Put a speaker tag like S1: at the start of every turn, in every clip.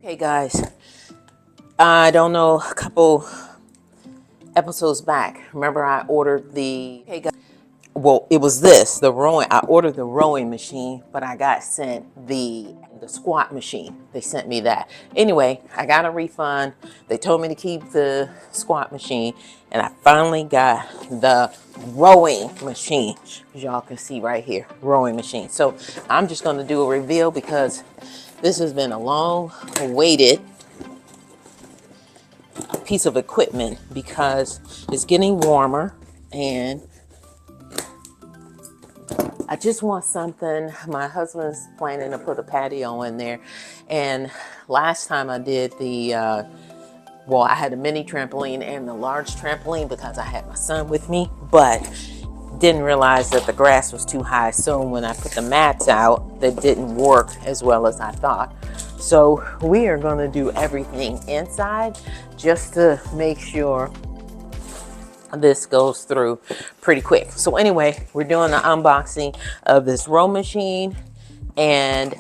S1: Hey guys, I don't know, a couple episodes back, remember I ordered the, hey guys, well, it was the rowing, I ordered the rowing machine, but I got sent the squat machine. They sent me that. Anyway, I got a refund. They told me to keep the squat machine, and I finally got the rowing machine, as y'all can see right here, rowing machine. So I'm just gonna do a reveal because this has been a long awaited piece of equipment because it's getting warmer and I just want something. My husband's planning to put a patio in there, and last time I did well, I had a mini trampoline and the large trampoline because I had my son with me, but didn't realize that the grass was too high. So when I put the mats out, that didn't work as well as I thought. So we are going to do everything inside just to make sure this goes through pretty quick. So anyway, we're doing the unboxing of this row machine, and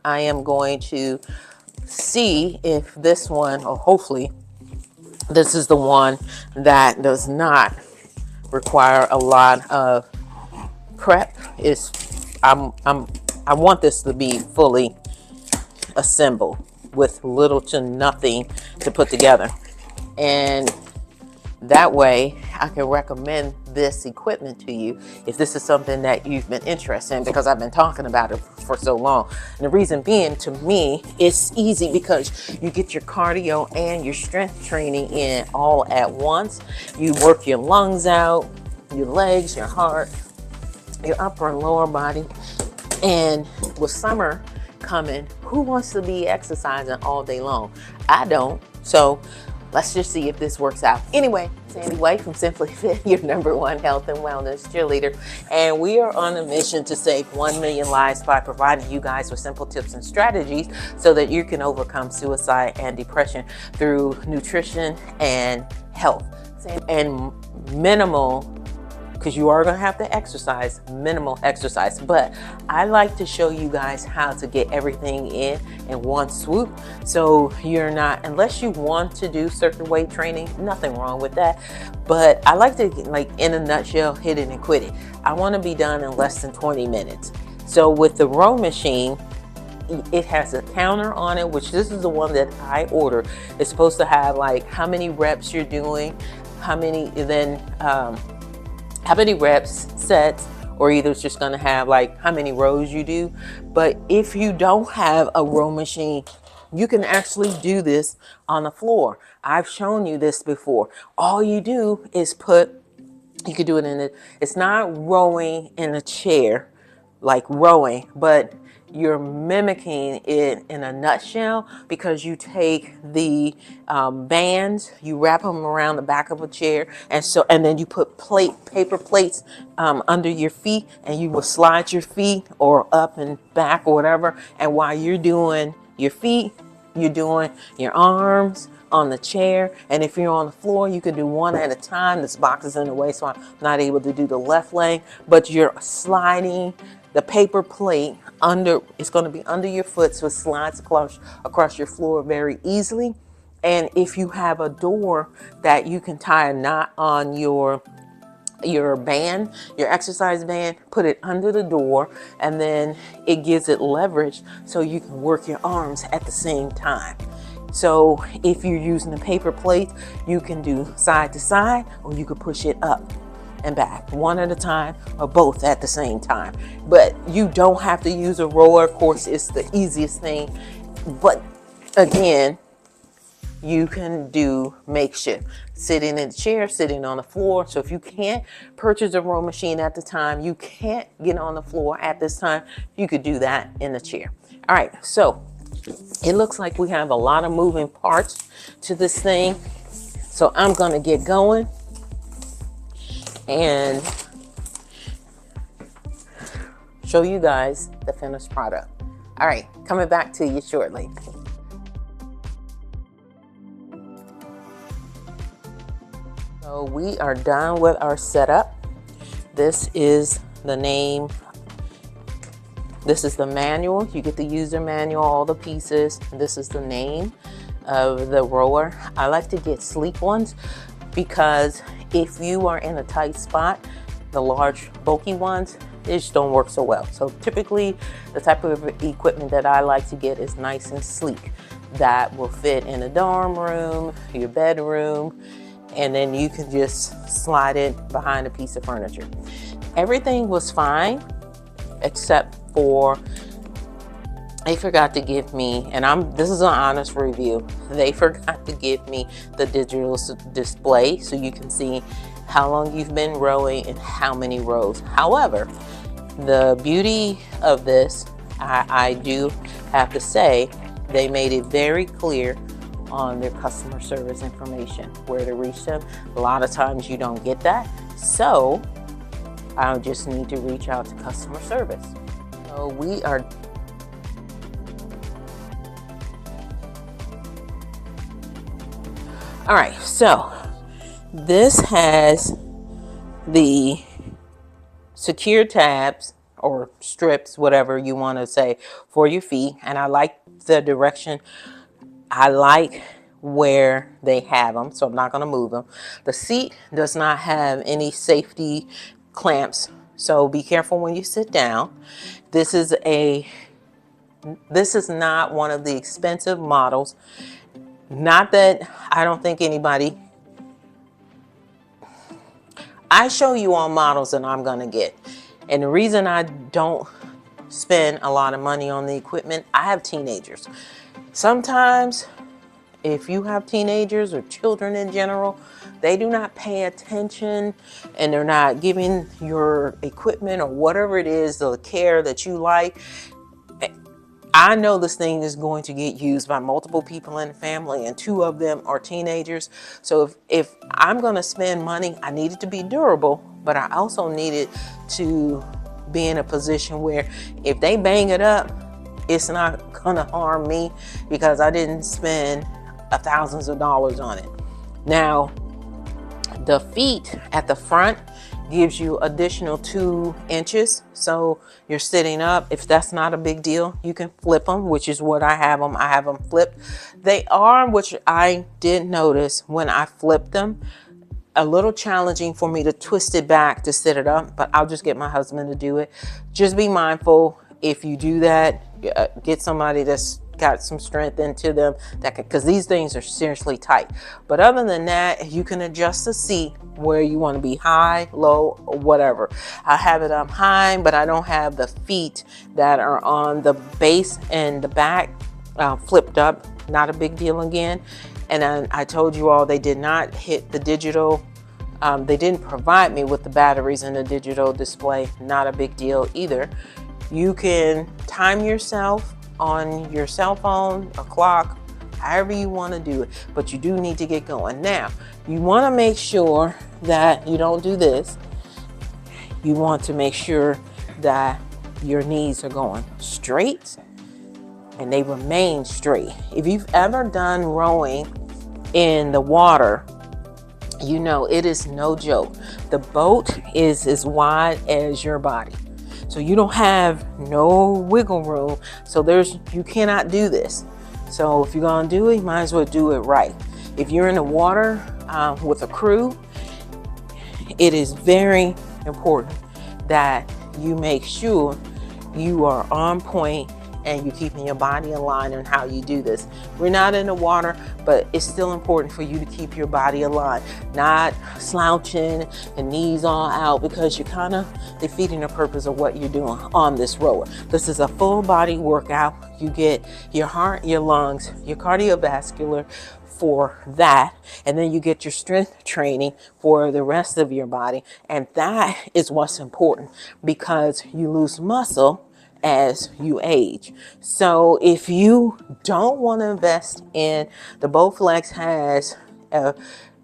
S1: I am going to see if this one, or hopefully this is the one that does not require a lot of prep. I want this to be fully assembled with little to nothing to put together, and that way I can recommend this equipment to you if this is something that you've been interested in, because I've been talking about it for so long. And the reason being, to me, it's easy because you get your cardio and your strength training in all at once. You work your lungs out, your legs, your heart, your upper and lower body. And with summer coming, who wants to be exercising all day long? I don't. So let's just see if this works out. Anyway, Sandy White from Simply Fit, your #1 health and wellness cheerleader. And we are on a mission to save 1 million lives by providing you guys with simple tips and strategies so that you can overcome suicide and depression through nutrition and health. And minimal, because you are going to have to exercise, minimal exercise. But I like to show you guys how to get everything in one swoop. So you're not, unless you want to do certain weight training, nothing wrong with that. But I like to, like, in a nutshell, hit it and quit it. I want to be done in less than 20 minutes. So with the row machine, it has a counter on it, which this is the one that I ordered. It's supposed to have like how many reps you're doing, how many reps, sets, or either it's just going to have like how many rows you do. But if you don't have a row machine, you can actually do this on the floor. I've shown you this before. All you do is you could do it it's not rowing in a chair, like rowing, but you're mimicking it in a nutshell, because you take the bands, you wrap them around the back of a chair, and then you put paper plates under your feet, and you will slide your feet or up and back or whatever. And while you're doing your feet, you're doing your arms on the chair. And if you're on the floor, you can do one at a time. This box is in the way, so I'm not able to do the left leg, but you're sliding the paper plate under. It's going to be under your foot, so it slides across your floor very easily. And if you have a door that you can tie a knot on your band, your exercise band, put it under the door, and then it gives it leverage so you can work your arms at the same time. So if you're using a paper plate, you can do side to side, or you could push it up and back, one at a time, or both at the same time. But you don't have to use a rower. Of course, it's the easiest thing, but again, you can do makeshift, sitting in the chair, sitting on the floor. So if you can't purchase a row machine at the time, you can't get on the floor at this time, you could do that in the chair. All right, so it looks like we have a lot of moving parts to this thing. So I'm gonna get going and show you guys the finished product. All right, coming back to you shortly. So we are done with our setup. This is the name This is the manual. You get the user manual, all the pieces. This is the name of the rower. I like to get sleek ones because if you are in a tight spot, the large bulky ones, they just don't work so well. So typically the type of equipment that I like to get is nice and sleek, that will fit in a dorm room, your bedroom, and then you can just slide it behind a piece of furniture. Everything was fine except for they forgot to give me, and this is an honest review, they forgot to give me the digital display so you can see how long you've been rowing and how many rows. However, the beauty of this, I do have to say, they made it very clear on their customer service information where to reach them. A lot of times you don't get that, so I just need to reach out to customer service. So we are all right, so this has the secure tabs or strips, whatever you want to say, for your feet. And I like the direction. I like where they have them, so I'm not going to move them. The seat does not have any safety clamps, so be careful when you sit down. This is not one of the expensive models. Not that I don't think anybody, I show you all models that I'm gonna get. And the reason I don't spend a lot of money on the equipment, I have teenagers. Sometimes if you have teenagers or children in general, they do not pay attention and they're not giving your equipment or whatever it is the care that you like. I know this thing is going to get used by multiple people in the family, and 2 of them are teenagers. So if I'm going to spend money, I need it to be durable, but I also need it to be in a position where if they bang it up, it's not going to harm me because I didn't spend thousands of dollars on it. Now, the feet at the front gives you additional 2 inches. So you're sitting up. If that's not a big deal, you can flip them, which is what I have them. I have them flipped. They are, which I did notice when I flipped them, a little challenging for me to twist it back to sit it up, but I'll just get my husband to do it. Just be mindful if you do that, get somebody that's got some strength into them, that because these things are seriously tight. But other than that, you can adjust the seat where you want to be, high, low, or whatever. I have it up high, but I don't have the feet that are on the base and the back flipped up. Not a big deal again. And I told you all they did not hit the digital. They didn't provide me with the batteries and the digital display. Not a big deal either. You can time yourself on your cell phone, a clock, however you want to do it, but you do need to get going. Now, you want to make sure that you don't do this. You want to make sure that your knees are going straight and they remain straight. If you've ever done rowing in the water, you know it is no joke. The boat is as wide as your body. So you don't have no wiggle room. So you cannot do this. So if you're gonna do it, you might as well do it right. If you're in the water with a crew, it is very important that you make sure you are on point and you're keeping your body in line on how you do this. We're not in the water, but it's still important for you to keep your body aligned, not slouching and knees all out, because you're kind of defeating the purpose of what you're doing on this rower. This is a full body workout. You get your heart, your lungs, your cardiovascular for that, and then you get your strength training for the rest of your body. And that is what's important, because you lose muscle as you age. So if you don't want to invest in the Bowflex has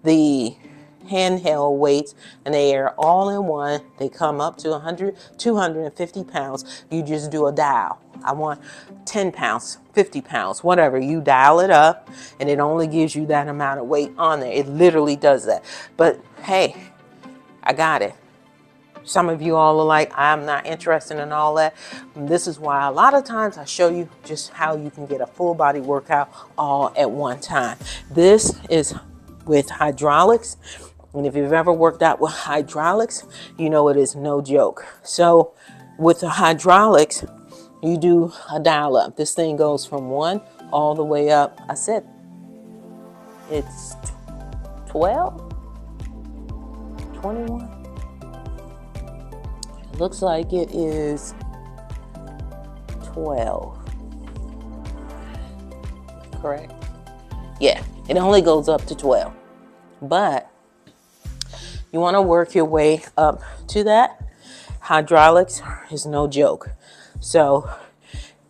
S1: the handheld weights, and they are all in one. They come up to 100, 250 pounds. You just do a dial. I want 10 pounds, 50 pounds, whatever. You dial it up and it only gives you that amount of weight on there. It literally does that. But hey, I got it. Some of you all are like, I'm not interested in all that. This is why a lot of times I show you just how you can get a full body workout all at one time. This is with hydraulics. And if you've ever worked out with hydraulics, you know it is no joke. So with the hydraulics, you do a dial up. This thing goes from 1 all the way up. I said it's 12, 21. It looks like it is 12. Correct? Yeah, it only goes up to 12. But you want to work your way up to that. Hydraulics is no joke. So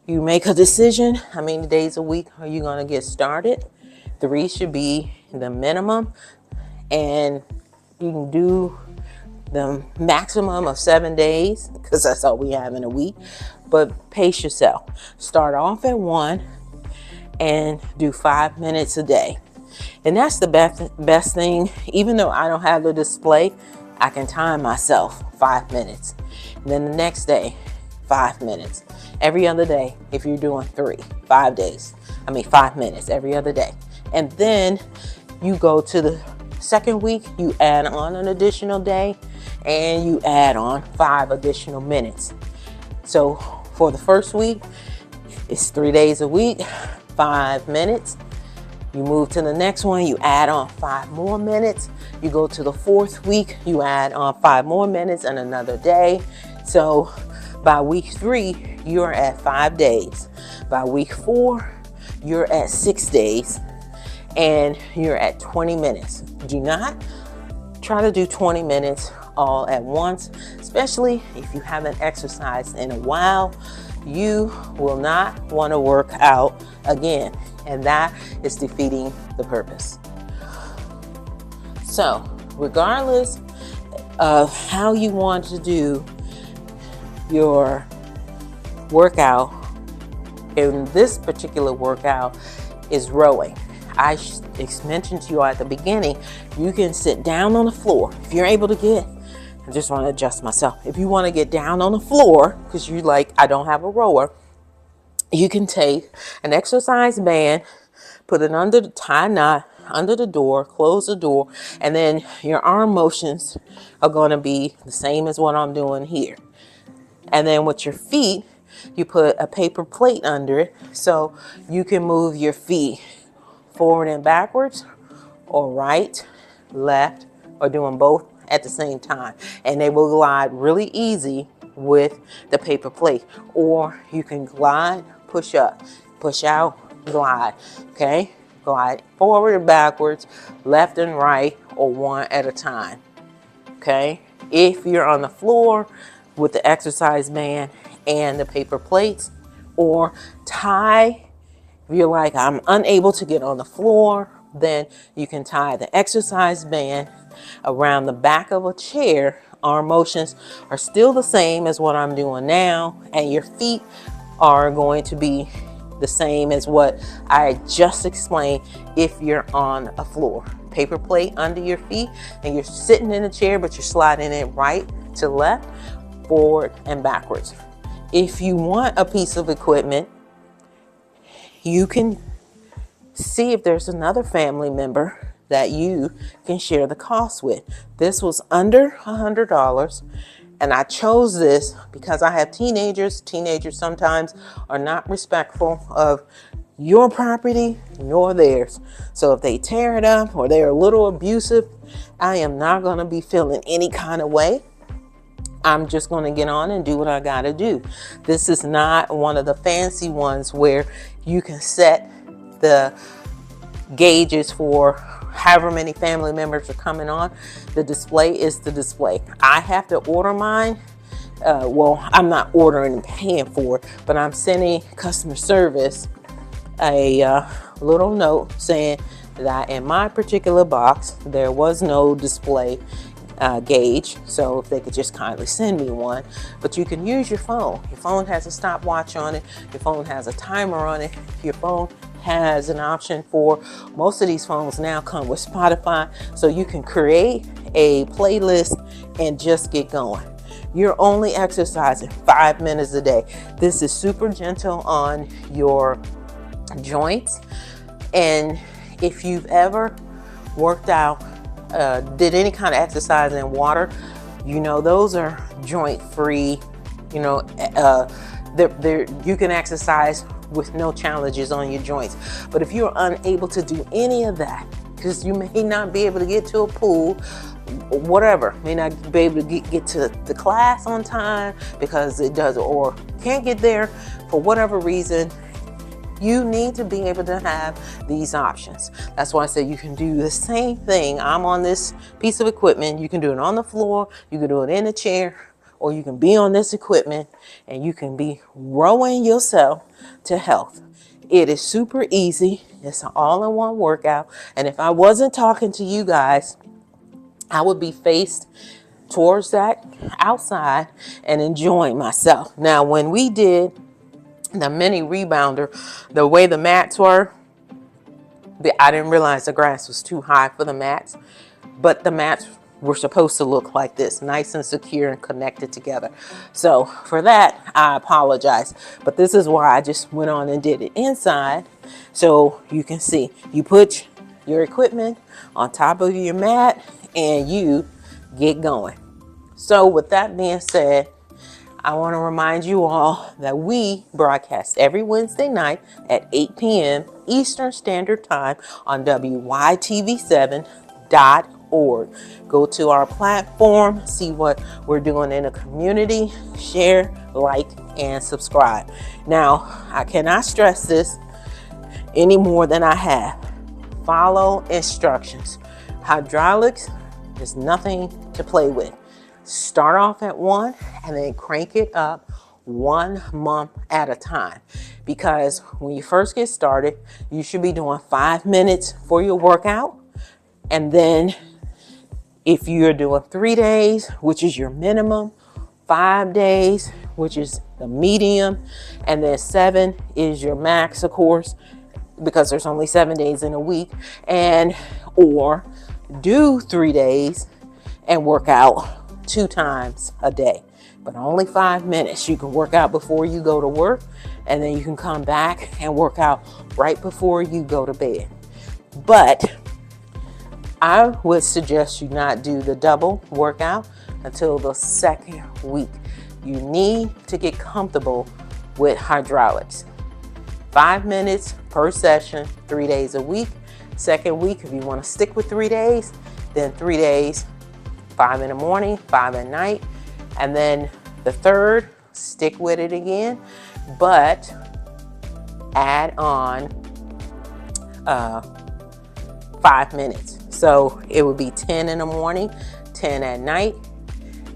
S1: you make a decision. How many days a week are you going to get started? 3 should be the minimum. And you can do the maximum of 7 days because that's all we have in a week. But pace yourself. Start off at 1 and do 5 minutes a day. And that's the best thing. Even though I don't have the display, I can time myself 5 minutes. And then the next day, 5 minutes. Every other day, if you're doing 5 minutes every other day. And then you go to the second week, you add on an additional day and you add on 5 additional minutes. So for the first week, it's 3 days a week, 5 minutes. You move to the next one, you add on 5 more minutes. You go to the 4th week, you add on 5 more minutes and another day. So by week 3, you're at 5 days. By week 4, you're at 6 days and you're at 20 minutes. Do not try to do 20 minutes all at once, especially if you haven't exercised in a while. You will not want to work out again, and that is defeating the purpose. So regardless of how you want to do your workout, in this particular workout is rowing. I mentioned to you at the beginning, you can sit down on the floor if you're able to get. I just want to adjust myself. If you want to get down on the floor because you like, I don't have a rower, you can take an exercise band, put it under the tie knot under the door, close the door, and then your arm motions are going to be the same as what I'm doing here. And then with your feet, you put a paper plate under it so you can move your feet forward and backwards, or right, left, or doing both at the same time. And they will glide really easy with the paper plate. Or you can glide, push up, push out, glide. Okay? Glide forward and backwards, left and right, or one at a time. Okay? If you're on the floor with the exercise band and the paper plates, or tie, if you're like, I'm unable to get on the floor, then you can tie the exercise band around the back of a chair. Arm motions are still the same as what I'm doing now, and your feet are going to be the same as what I just explained if you're on a floor. Paper plate under your feet, and you're sitting in a chair, but you're sliding it right to left, forward, and backwards. If you want a piece of equipment, you can see if there's another family member that you can share the cost with. This was under $100, and I chose this because I have teenagers. Teenagers sometimes are not respectful of your property nor theirs. So if they tear it up or they're a little abusive, I am not going to be feeling any kind of way. I'm just going to get on and do what I got to do. This is not one of the fancy ones where you can set the gauges for however many family members are coming on. The display is the display. I have to order mine. Well, I'm not ordering and paying for it, but I'm sending customer service a little note saying that in my particular box, there was no display gauge, so if they could just kindly send me one. But you can use your phone. Your phone has a stopwatch on it. Your phone has a timer on it. Your phone has an option for, most of these phones now come with Spotify, so you can create a playlist and just get going. You're only exercising 5 minutes a day. This is super gentle on your joints. And if you've ever worked out, did any kind of exercise in water, you know, those are joint free. You know, you can exercise with no challenges on your joints. But if you're unable to do any of that, because you may not be able to get to a pool, whatever, may not be able to get to the class on time because it does, or can't get there for whatever reason, you need to be able to have these options. That's why I said you can do the same thing. I'm on this piece of equipment. You can do it on the floor, you can do it in a chair, or you can be on this equipment and you can be rowing yourself to health. It is super easy. It's an all-in-one workout. And if I wasn't talking to you guys, I would be faced towards that outside and enjoying myself. Now, when we did the mini rebounder, the way the mats were, I didn't realize the grass was too high for the mats, but the mats were supposed to look like this, nice and secure and connected together. So for that, I apologize, but this is why I just went on and did it inside. So you can see, you put your equipment on top of your mat and you get going. So with that being said, I want to remind you all that we broadcast every Wednesday night at 8 p.m. Eastern Standard Time on WYTV7.org. Go to our platform, see what we're doing in the community, share, like, and subscribe. Now, I cannot stress this any more than I have. Follow instructions. Hydraulics is nothing to play with. Start off at 1 and then crank it up 1 month at a time. Because when you first get started, you should be doing 5 minutes for your workout. And then if you're doing 3 days, which is your minimum, 5 days, which is the medium, and then 7 is your max, of course, because there's only 7 days in a week, and or do 3 days and work out 2 times a day, but only 5 minutes. You can work out before you go to work, and then you can come back and work out right before you go to bed. But I would suggest you not do the double workout until the 2nd week. You need to get comfortable with hydraulics. 5 minutes per session, 3 days a week. 2nd week, if you want to stick with 3 days, then 3 days, 5 in the morning, 5 at night. And then the 3rd, stick with it again, but add on 5 minutes. So it would be 10 in the morning, 10 at night.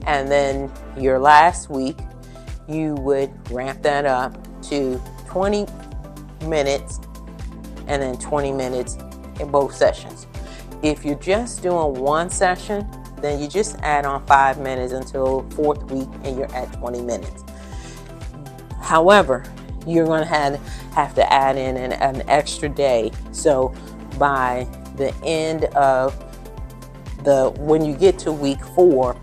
S1: And then your last week, you would ramp that up to 20 minutes and then 20 minutes in both sessions. If you're just doing 1 session, then you just add on 5 minutes until 4th week and you're at 20 minutes. However, you're going to have to add in an extra day. So by the end of when you get to week 4,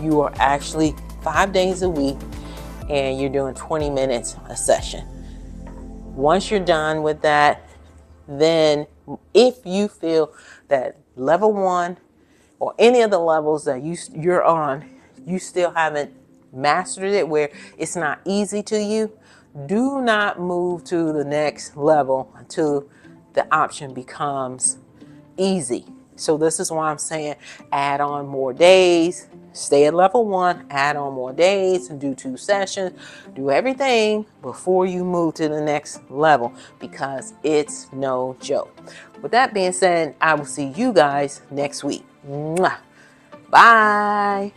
S1: you are actually 5 days a week and you're doing 20 minutes a session. Once you're done with that, then if you feel that level 1 or any of the levels that you're on, you still haven't mastered it, where it's not easy to you, do not move to the next level until the option becomes easy. So this is why I'm saying add on more days, stay at level 1, add on more days, and do 2 sessions, do everything before you move to the next level, because it's no joke. With that being said, I will see you guys next week. Mwah. Bye.